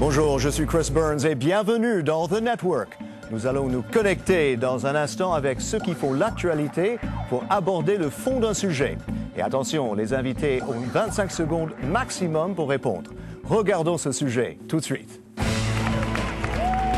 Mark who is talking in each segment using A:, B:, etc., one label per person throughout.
A: Bonjour, je suis Chris Burns et bienvenue dans The Network. Nous allons nous connecter dans un instant avec ceux qui font l'actualité pour aborder le fond d'un sujet. Et attention, les invités ont 25 secondes maximum pour répondre. Regardons ce sujet tout de suite.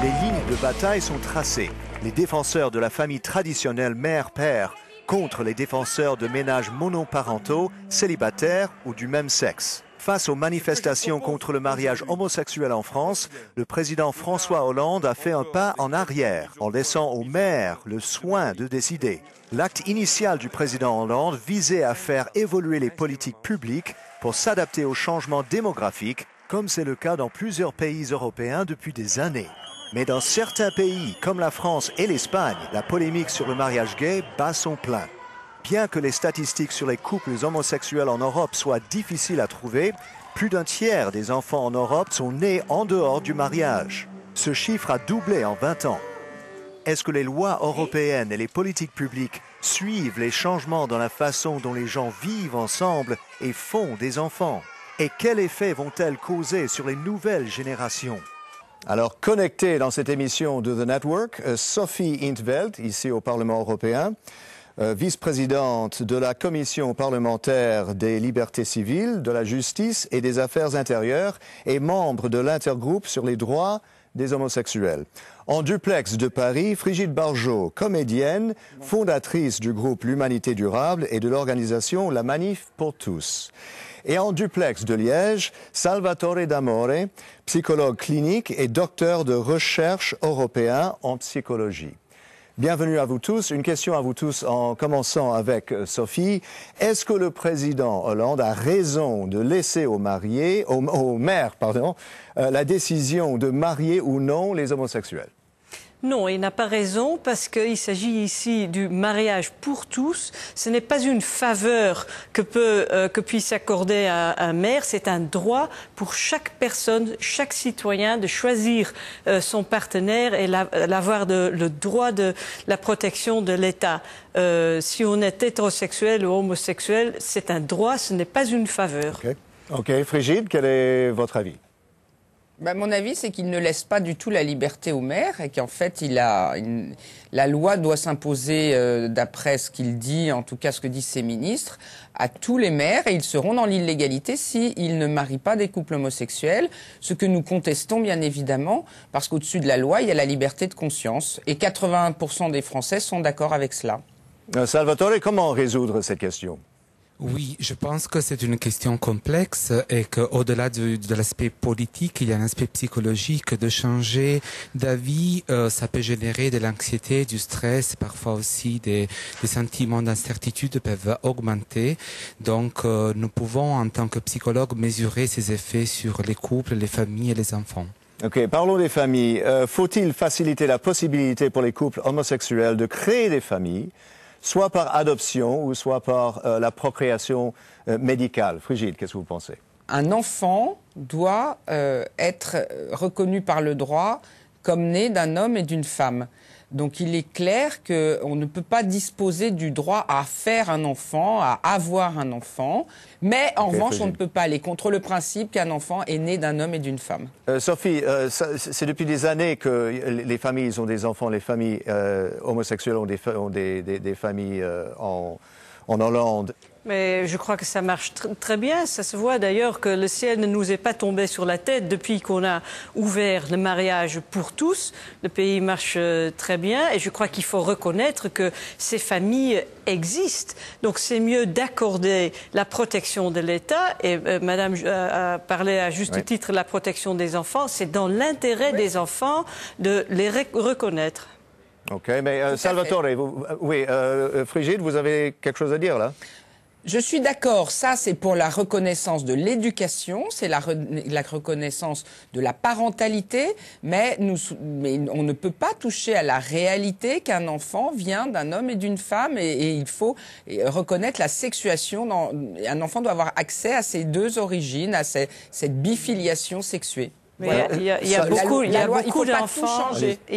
A: Les lignes de bataille sont tracées. Les défenseurs de la famille traditionnelle mère-père contre les défenseurs de ménages monoparentaux, célibataires ou du même sexe. Face aux manifestations contre le mariage homosexuel en France, le président François Hollande a fait un pas en arrière en laissant aux maires le soin de décider. L'acte initial du président Hollande visait à faire évoluer les politiques publiques pour s'adapter aux changements démographiques, comme c'est le cas dans plusieurs pays européens depuis des années. Mais dans certains pays, comme la France et l'Espagne, la polémique sur le mariage gay bat son plein. Bien que les statistiques sur les couples homosexuels en Europe soient difficiles à trouver, plus d'un tiers des enfants en Europe sont nés en dehors du mariage. Ce chiffre a doublé en 20 ans. Est-ce que les lois européennes et les politiques publiques suivent les changements dans la façon dont les gens vivent ensemble et font des enfants? Et quel effet vont-elles causer sur les nouvelles générations? Alors, connectée dans cette émission de The Network, Sophie in 't Veld, ici au Parlement européen, vice-présidente de la Commission parlementaire des libertés civiles, de la justice et des affaires intérieures et membre de l'intergroupe sur les droits des homosexuels. En duplex de Paris, Frigide Barjot, comédienne, fondatrice du groupe L'Humanité Durable et de l'organisation La Manif pour tous. Et en duplex de Liège, Salvatore D'Amore, psychologue clinique et docteur de recherche européen en psychologie. Bienvenue à vous tous. Une question à vous tous en commençant avec Sophie. Est-ce que le président Hollande a raison de laisser aux maires, la décision de marier ou non les homosexuels?
B: Non, il n'a pas raison parce qu'il s'agit ici du mariage pour tous. Ce n'est pas une faveur que puisse accorder un maire, c'est un droit pour chaque personne, chaque citoyen de choisir son partenaire et l'avoir le droit de la protection de l'État. Si on est hétérosexuel ou homosexuel, c'est un droit, ce n'est pas une faveur.
A: Ok, Frigide, quel est votre avis?
C: Mon avis, c'est qu'il ne laisse pas du tout la liberté aux maires et qu'en fait, la loi doit s'imposer, d'après ce qu'il dit, en tout cas ce que disent ses ministres, à tous les maires et ils seront dans l'illégalité s'ils ne marient pas des couples homosexuels, ce que nous contestons bien évidemment, parce qu'au-dessus de la loi, il y a la liberté de conscience et 81% des Français sont d'accord avec cela.
A: Salvatore, comment résoudre cette question?
D: Oui, je pense que c'est une question complexe et qu'au-delà de l'aspect politique, il y a un aspect psychologique. De changer d'avis, ça peut générer de l'anxiété, du stress, parfois aussi des sentiments d'incertitude peuvent augmenter. Donc, nous pouvons, en tant que psychologues, mesurer ces effets sur les couples, les familles et les enfants.
A: Ok, parlons des familles. Faut-il faciliter la possibilité pour les couples homosexuels de créer des familles, soit par adoption ou soit par la procréation médicale? Frigide, qu'est-ce que vous pensez?
C: Un enfant doit être reconnu par le droit comme né d'un homme et d'une femme. Donc il est clair qu'on ne peut pas disposer du droit à faire un enfant, à avoir un enfant, mais en revanche on ne peut pas aller contre le principe qu'un enfant est né d'un homme et d'une femme.
A: Sophie, c'est depuis des années que les familles ont des enfants, les familles homosexuelles ont des familles en Hollande.
B: Mais je crois que ça marche très bien. Ça se voit d'ailleurs que le ciel ne nous est pas tombé sur la tête depuis qu'on a ouvert le mariage pour tous. Le pays marche très bien et je crois qu'il faut reconnaître que ces familles existent. Donc c'est mieux d'accorder la protection de l'État. Et Madame a parlé à juste titre de la protection des enfants. C'est dans l'intérêt des enfants de les reconnaître.
A: Ok, mais Salvatore, Frigide, vous avez quelque chose à dire là?
C: Je suis d'accord, ça c'est pour la reconnaissance de l'éducation, c'est la reconnaissance de la parentalité, mais on ne peut pas toucher à la réalité qu'un enfant vient d'un homme et d'une femme et il faut reconnaître la sexuation. Un enfant doit avoir accès à ces deux origines, à cette bifiliation sexuée.
B: Mais il y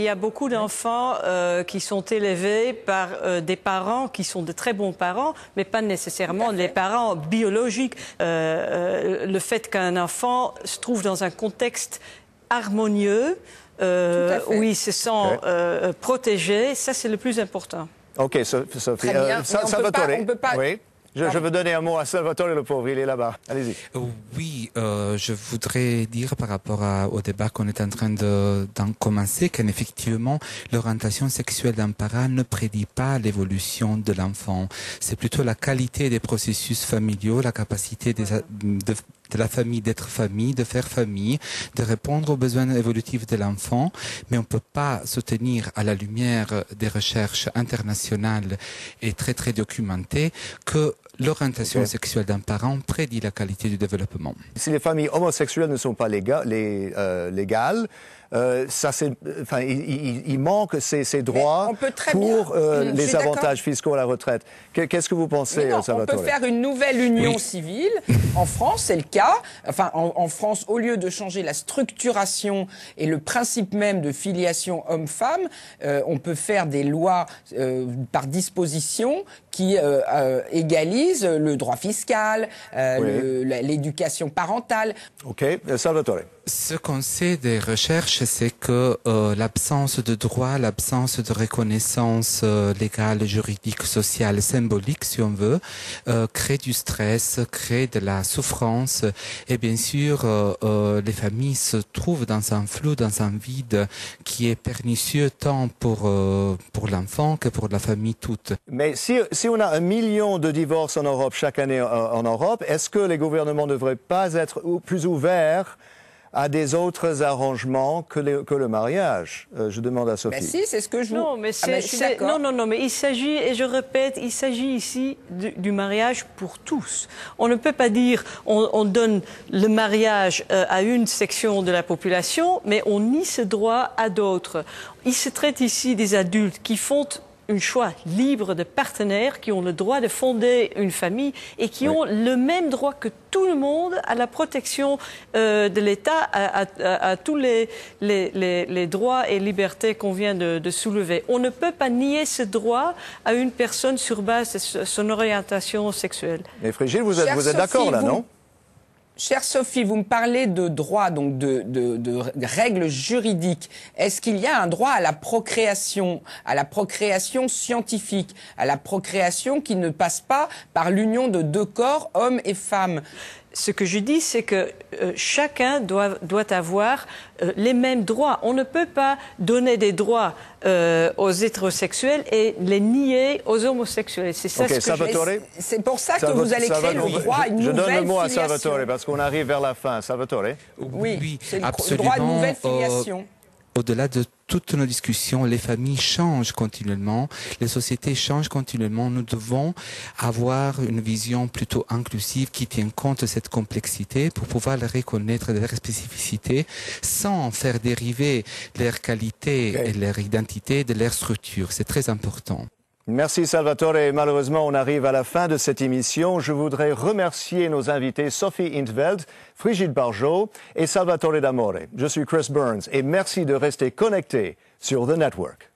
B: a beaucoup d'enfants qui sont élevés par des parents qui sont de très bons parents, mais pas nécessairement les parents biologiques. Le fait qu'un enfant se trouve dans un contexte harmonieux, où ils se sentent protégés. Ça, c'est le plus important.
A: OK, Sophie.
C: Très bien,
A: Salvatore.
C: on peut pas...
A: Oui. Je veux donner un mot à Salvatore, le pauvre, il est là-bas. Allez-y.
D: Oui, je voudrais dire par rapport au débat qu'on est en train d'en commencer qu'effectivement, l'orientation sexuelle d'un parent ne prédit pas l'évolution de l'enfant. C'est plutôt la qualité des processus familiaux, la capacité de la famille d'être famille, de faire famille, de répondre aux besoins évolutifs de l'enfant, mais on ne peut pas soutenir à la lumière des recherches internationales et très très documentées que l'orientation sexuelle d'un parent prédit la qualité du développement.
A: Si les familles homosexuelles ne sont pas légales, il manque ces droits pour les avantages fiscaux à la retraite. Qu'est-ce que vous pensez, Salvatore?
C: On peut faire une nouvelle union civile. En France, c'est le cas. Enfin, en France, au lieu de changer la structuration et le principe même de filiation homme-femme, on peut faire des lois par disposition qui égalisent le droit fiscal, l'éducation parentale.
A: OK. Salvatore.
D: Ce qu'on sait des recherches, c'est que l'absence de droit, l'absence de reconnaissance légale, juridique, sociale, symbolique, si on veut, crée du stress, crée de la souffrance. Et bien sûr, les familles se trouvent dans un flou, dans un vide qui est pernicieux tant pour l'enfant que pour la famille toute.
A: Mais si on a 1 million de divorces en Europe chaque année en Europe, est-ce que les gouvernements ne devraient pas être plus ouverts à des autres arrangements que le mariage? Je demande à Sophie.
C: Ben si, c'est ce que je vous...
B: Non, mais mais il s'agit, et je répète, il s'agit ici du mariage pour tous. On ne peut pas dire on donne le mariage à une section de la population, mais on nie ce droit à d'autres. Il se traite ici des adultes qui font un choix libre de partenaires qui ont le droit de fonder une famille et qui ont le même droit que tout le monde à la protection de l'État, à tous les droits et libertés qu'on vient de soulever. On ne peut pas nier ce droit à une personne sur base de son orientation sexuelle.
A: Mais Frigide, vous êtes d'accord là, non?
C: Chère Sophie, vous me parlez de droit, donc de règles juridiques. Est-ce qu'il y a un droit à la procréation scientifique, à la procréation qui ne passe pas par l'union de deux corps, hommes et femmes?
B: Ce que je dis, c'est que chacun doit avoir les mêmes droits. On ne peut pas donner des droits aux hétérosexuels et les nier aux homosexuels. C'est ça ce que
C: c'est pour ça que vous allez créer le droit à une nouvelle filiation.
A: Je donne le mot à Salvatore parce qu'on arrive vers la fin. Salvatore?
C: Oui, c'est le droit à une nouvelle filiation.
D: Au-delà de toutes nos discussions, les familles changent continuellement, les sociétés changent continuellement. Nous devons avoir une vision plutôt inclusive qui tient compte de cette complexité pour pouvoir les reconnaître de leurs spécificités sans faire dériver leur qualité et leur identité de leur structure. C'est très important.
A: Merci Salvatore. Malheureusement, on arrive à la fin de cette émission. Je voudrais remercier nos invités Sophie In 't Veld, Frigide Barjot et Salvatore D'Amore. Je suis Chris Burns et merci de rester connectés sur The Network.